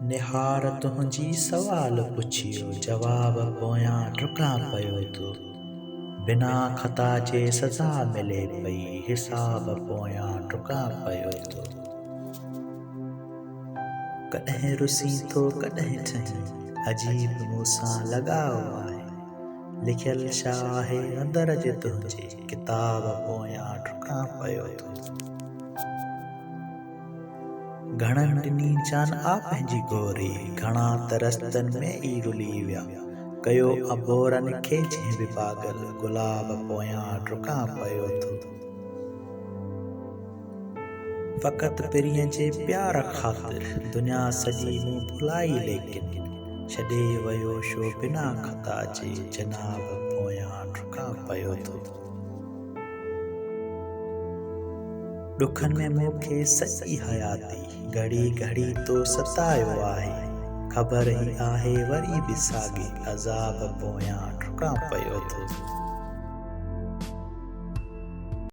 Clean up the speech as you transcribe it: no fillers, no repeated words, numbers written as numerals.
निहार तुंहिंजी सवाल पुछियो, जवाब पोयां डुकां पियो तूं। बिना ख़ता जे सज़ा मिले पई, हिसाब पोयां डुकां पियो तूं। कॾहिं रुसीं थो कॾहिं ठहीं, अजीब मूंसां लॻाव आहे। लिखियल छा आहे अंदर जे तुंहिंजे, किताब पोयां डुकां पियो तूं। घणनि ॾिनी जान आ पंहिंजी गोरी, घणा त रस्तनि में ई रुली विया। कयो अबोरनि खे जंहिं बि पागल, गुलाब पोयां डुकां पियो तूं। फ़क़ति पिरीअ जे प्यार ख़ातिर दुनिया सॼी मूं भुलाई, लेकिन छॾे वियो छो बिना ख़ता जे, जनाब पोयां डुकां पियो तूं। ॾुखनि में मूंखे सॼी हयाती घड़ी घड़ी तो सतायो आहे। ख़बर ई आहे वरी बि साॻे अज़ाब पोयां डुकां पियो तूं।